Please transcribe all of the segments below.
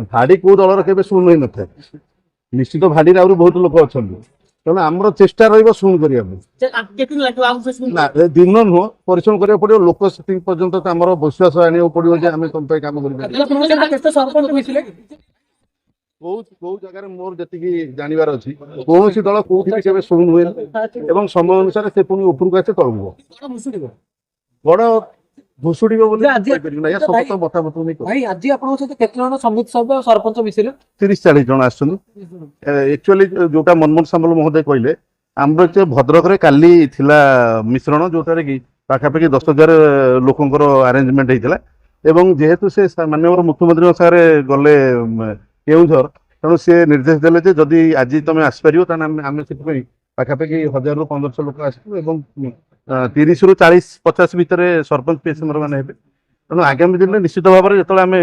भाड़ी को दलर के शुण न था निश्चित भाड़ी आहुरी बहुत लोक अच्छा तेना आम चेष्टा शुण करने दिन नुह परिश्रम करा पड़ो लोक से पर्यटन आम विश्वास आने पड़ो आम तुम कम कर जगह मोर जी जानवर अच्छी कौन दल कौटी शुण हुए समय अनुसार से पुणी उपरक आसे तलू बड़ भुशुड़ मतामत सरपंच मिसिले 30-40 जन आक्चुअली जोटा मनमोहन सामल महोदय कहले आम भद्रक काली थिला मिश्रण जोटार कि पाखापाखि 10,000 लोकंर आरेंजमेंट होता है जेहेतु से माननीय मुख्यमंत्री सारे गले केउझर तेणु सी निर्देश देले जदि आज तुम आसपार आम से पाखापाखि 1000 ରୁ 1500 लोक आसो 30 ରୁ 40-50 भितर सरपंच पीएस मैंने तेणु आगामी दिन में निश्चित भाव में जो आम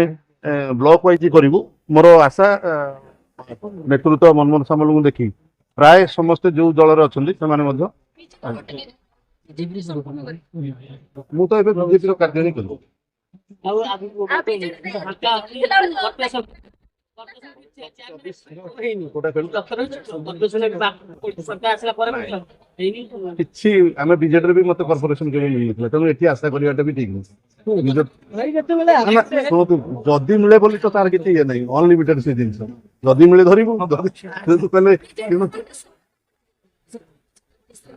ब्लॉक वाइज करूँ मोर आशा नेतृत्व मनमोहन सामल को देखी प्राय समस्ते जो दल अच्छा मु तो बीजेपी कार्य नहीं करूँ आम बीजेडी भी मत कॉर्पोरेशन के मिलता तेणु ये आशा करवाटा भी ठीक नहीं जदि मिले बोली तो तार किसी ये नहीं अनलिमिटेड से जिन जदि मिले धरबू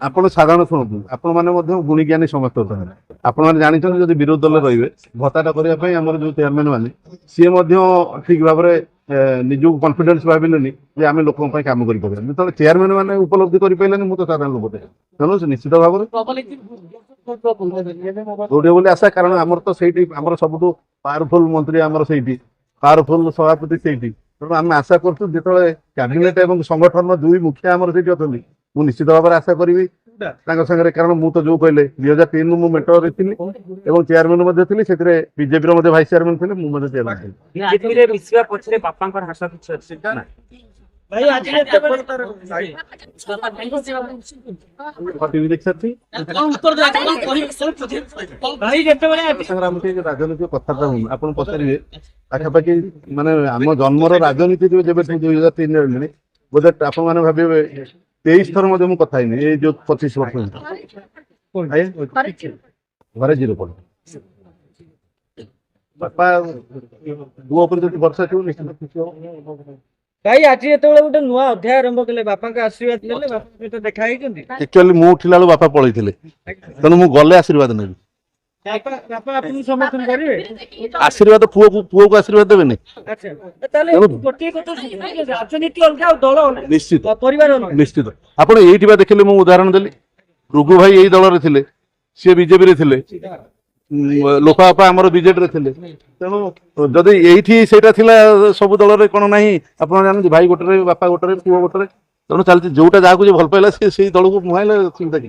आप साधारण शुणु आपण मैंने गुणिज्ञानी समस्त आपण मैंने जानते जब विरोधी दल रे भत्ताटा करने जो चेयरमैन मैंने सी ठीक भाव में निजू कॉन्फिडेंस भाविले आम लोक कम कर चेयरमैन मैंने उपलब्धि कर मुझे साधारण लोक तेणु निश्चित भाव जोड़े बोली आशा कारण आमर तो सही आम सब पावरफुल मंत्री आमर से पावरफुल सभापति से तेणु आम आशा कर कैबिनेट और संगठन दुई मुखिया आमर से अच्छा मु निश्चित भाव में आशा करी सागर कारण मु तो जो कहले 2003 मु मेटर थी चेयरमैन थी से बीजेपी भाइस चेयरमैन थे मुझे चेयरमैन राजनीति कथा आप पचारे पाखापाखि मानने आम जन्मर राजनीति जब 2003 बोधे आप भावे 23 थर मुझे कथा ही जो 25 वर्ष घरे 0 पॉइंट बापा बुआ वर्षा थी निश्चित भाई आज ये गोटे नुआ अध्याय आरंभ कले बापा का आशीर्वाद ले बापा देखा एक्चुअली मु उठिला बापा पलि तेणु मु गले आशीर्वाद नेबी बापा आपन समर्थन करिवे आशीर्वाद पुओ को आशीर्वाद देबे नहीं अच्छा ताले गोटे कथा राजनीति अलगा दल निश्चित परिवार निश्चित आपण एइटिबा देखले मु उदाहरण देली रुगु भाई एई दल रे थिले से बीजेपी रे थिले लोक बापा आमर बीजेडी रे थिले तेणु जदि एइठी सेटा थिला सब दल रे कोन नाही आपण जान भाई गोटरे बापा गोटरे पुओ गोटरे तेणु चलती जोटा जाकू जे भल पाइला से दल को मुहाइला चिंता कि